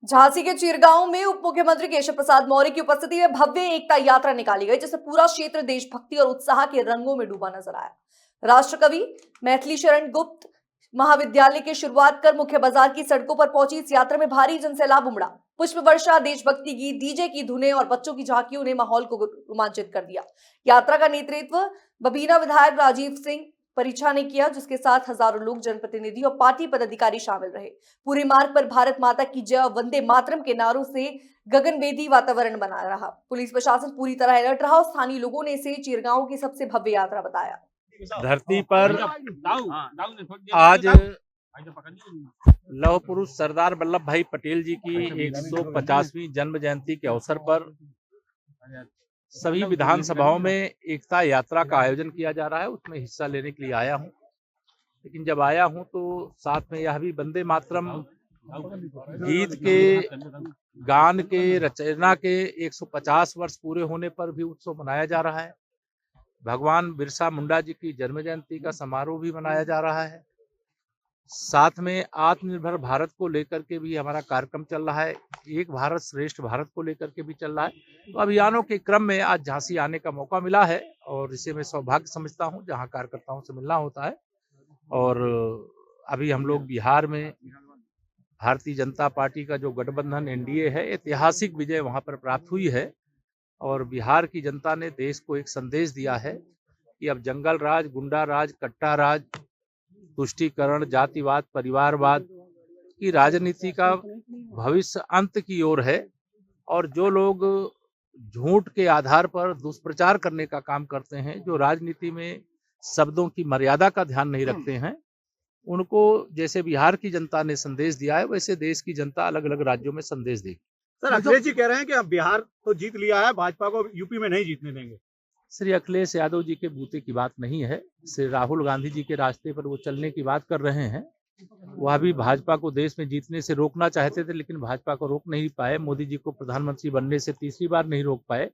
झांसी के चिरगांव में उप मुख्यमंत्री केशव प्रसाद मौर्य की उपस्थिति में भव्य एकता यात्रा निकाली गई, जिससे पूरा क्षेत्र देशभक्ति और उत्साह के रंगों में डूबा नजर आया। राष्ट्रकवि मैथिली शरण गुप्त महाविद्यालय की शुरुआत कर मुख्य बाजार की सड़कों पर पहुंची इस यात्रा में भारी जनसैलाब उमड़ा। पुष्प वर्षा, देशभक्ति गीत, डीजे की धुनें और बच्चों की झांकियों ने माहौल को रोमांचित कर दिया। यात्रा का नेतृत्व बबीना विधायक राजीव सिंह परीक्षा ने किया, जिसके साथ हजारों लोग, जनप्रतिनिधि और पार्टी पदाधिकारी शामिल रहे। पूरे मार्ग पर भारत माता की जय, वंदे मातरम के नारों से गगनभेदी वातावरण बना रहा। पुलिस प्रशासन पूरी तरह अलर्ट रहा और स्थानीय लोगों ने इसे चिरगांव की सबसे भव्य यात्रा बताया। धरती पर आज लौह पुरुष सरदार वल्लभ भाई पटेल जी की 150वीं जन्म जयंती के अवसर पर सभी विधानसभाओं में एकता यात्रा का आयोजन किया जा रहा है। उसमें हिस्सा लेने के लिए आया हूं, लेकिन जब आया हूं तो साथ में यह भी वंदे मातरम गीत के गान के रचना के 150 वर्ष पूरे होने पर भी उत्सव मनाया जा रहा है। भगवान बिरसा मुंडा जी की जन्म जयंती का समारोह भी मनाया जा रहा है। साथ में आत्मनिर्भर भारत को लेकर के भी हमारा कार्यक्रम चल रहा है, एक भारत श्रेष्ठ भारत को लेकर के भी चल रहा है। तो अभियानों के क्रम में आज झांसी आने का मौका मिला है और इसे मैं सौभाग्य समझता हूं, जहां कार्यकर्ताओं से मिलना होता है। और अभी हम लोग बिहार में भारतीय जनता पार्टी का जो गठबंधन एनडीए है, ऐतिहासिक विजय वहां पर प्राप्त हुई है और बिहार की जनता ने देश को एक संदेश दिया है कि अब जंगल राज, गुंडा राज, कट्टा राज, तुष्टीकरण, जातिवाद, परिवारवाद की राजनीति का भविष्य अंत की ओर है। और जो लोग झूठ के आधार पर दुष्प्रचार करने का काम करते हैं, जो राजनीति में शब्दों की मर्यादा का ध्यान नहीं रखते हैं, उनको जैसे बिहार की जनता ने संदेश दिया है, वैसे देश की जनता अलग अलग राज्यों में संदेश देगी। सर, अखिलेश जी कह रहे हैं कि अब बिहार तो जीत लिया है, भाजपा को यूपी में नहीं जीतने देंगे। श्री अखिलेश यादव जी के बूते की बात नहीं है। श्री राहुल गांधी जी के रास्ते पर वो चलने की बात कर रहे हैं। वह भी भाजपा को देश में जीतने से रोकना चाहते थे, लेकिन भाजपा को रोक नहीं पाए। मोदी जी को प्रधानमंत्री बनने से तीसरी बार नहीं रोक पाए।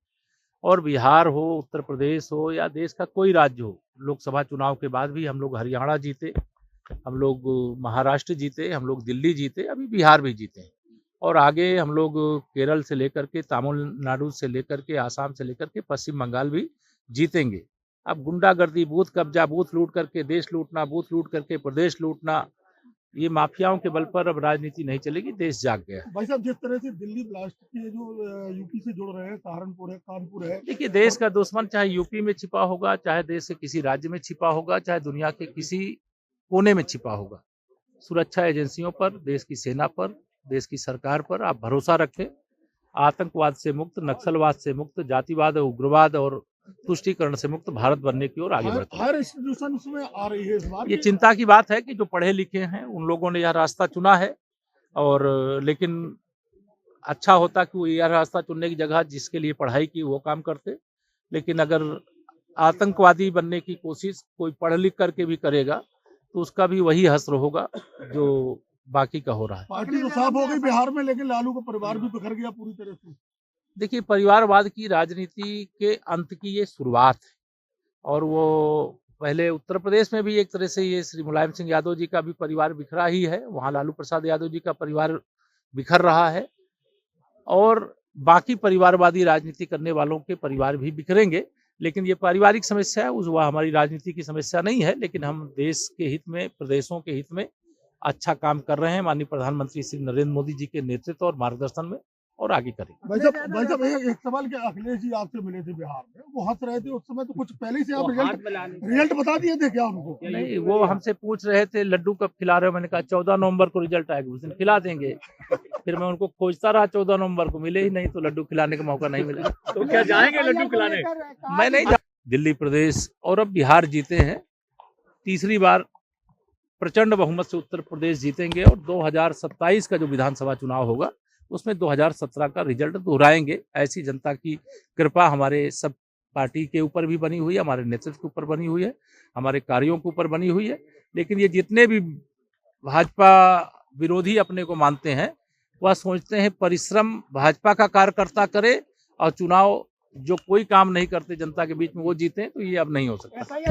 और बिहार हो, उत्तर प्रदेश हो या देश का कोई राज्य हो, लोकसभा चुनाव के बाद भी हम लोग हरियाणा जीते, हम लोग महाराष्ट्र जीते, हम लोग दिल्ली जीते, अभी बिहार भी जीते और आगे हम लोग केरल से लेकर के, तमिलनाडु से लेकर के, आसाम से लेकर के पश्चिम बंगाल भी जीतेंगे। अब गुंडागर्दी, बूथ कब्जा, बूथ लूट करके देश लूटना, बूथ लूट करके प्रदेश लूटना, ये माफियाओं के बल पर अब राजनीति नहीं चलेगी। देश जाग गया है। भाई साहब, जिस तरह से दिल्ली ब्लास्ट के जो यूपी से जुड़ रहे हैं, सहारनपुर है, कानपुर है। देखिए, देश का दुश्मन चाहे यूपी में छिपा होगा, चाहे देश के किसी राज्य में छिपा होगा, चाहे दुनिया के किसी कोने में छिपा होगा, सुरक्षा एजेंसियों पर, देश की सेना पर, देश की सरकार पर आप भरोसा रखें। आतंकवाद से मुक्त, नक्सलवाद से मुक्त, जातिवाद, उग्रवाद और तुष्टीकरण से मुक्त भारत बनने की ओर आगे बढ़ते हैं। हर इंस्टीट्यूशन उसमें आ रही है इस बार। ये चिंता की बात है कि जो पढ़े लिखे हैं उन लोगों ने यह रास्ता चुना है, और लेकिन अच्छा होता कि वो यह रास्ता चुनने की जगह जिसके लिए पढ़ाई की वो काम करते। लेकिन अगर आतंकवादी बनने की कोशिश कोई पढ़ लिख करके भी करेगा तो उसका भी वही हश्र होगा जो बाकी का हो रहा है। पार्टी तो साफ हो गई बिहार में, लेकिन लालू का परिवार भी बिखर गया पूरी तरह से। देखिए, परिवारवाद की राजनीति के अंत की ये शुरुआत है और वो पहले उत्तर प्रदेश में भी एक तरह से ये श्री मुलायम सिंह यादव जी का भी परिवार बिखरा ही है, वहाँ लालू प्रसाद यादव जी का परिवार बिखर रहा है और बाकी परिवारवादी राजनीति करने वालों के परिवार भी बिखरेंगे। लेकिन ये पारिवारिक समस्या है, वह हमारी राजनीति की समस्या नहीं है। लेकिन हम देश के हित में, प्रदेशों के हित में अच्छा काम कर रहे हैं माननीय प्रधानमंत्री श्री नरेंद्र मोदी जी के नेतृत्व और मार्गदर्शन में, और आगे करेंगे। भाई साहब, एक सवाल क्या, अखिलेश जी आपसे मिले थे बिहार में, वो हंस रहे थे उस समय, तो कुछ पहले से आप रिजल्ट बता दिए थे क्या उनको? नहीं, वो हमसे पूछ रहे थे लड्डू कब खिला रहे हो, मैंने कहा 14 नवंबर को रिजल्ट आएगा, उस दिन खिला देंगे। फिर मैं उनको खोजता रहा, 14 नवंबर को मिले ही नहीं, तो लड्डू खिलाने का मौका नहीं मिला। तो क्या जाएंगे लड्डू खिलाने? मैं नहीं। दिल्ली, प्रदेश और अब बिहार जीते हैं, तीसरी बार प्रचंड बहुमत से उत्तर प्रदेश जीतेंगे और 2027 का जो विधानसभा चुनाव होगा उसमें 2017 का रिजल्ट दोहराएंगे। ऐसी जनता की कृपा हमारे सब पार्टी के ऊपर भी बनी हुई है, हमारे नेतृत्व के ऊपर बनी हुई है, हमारे कार्यों के ऊपर बनी हुई है। लेकिन ये जितने भी भाजपा विरोधी अपने को मानते हैं, वह सोचते हैं परिश्रम भाजपा का कार्यकर्ता करे और चुनाव जो कोई काम नहीं करते जनता के बीच में वो जीते, तो ये अब नहीं हो सकता।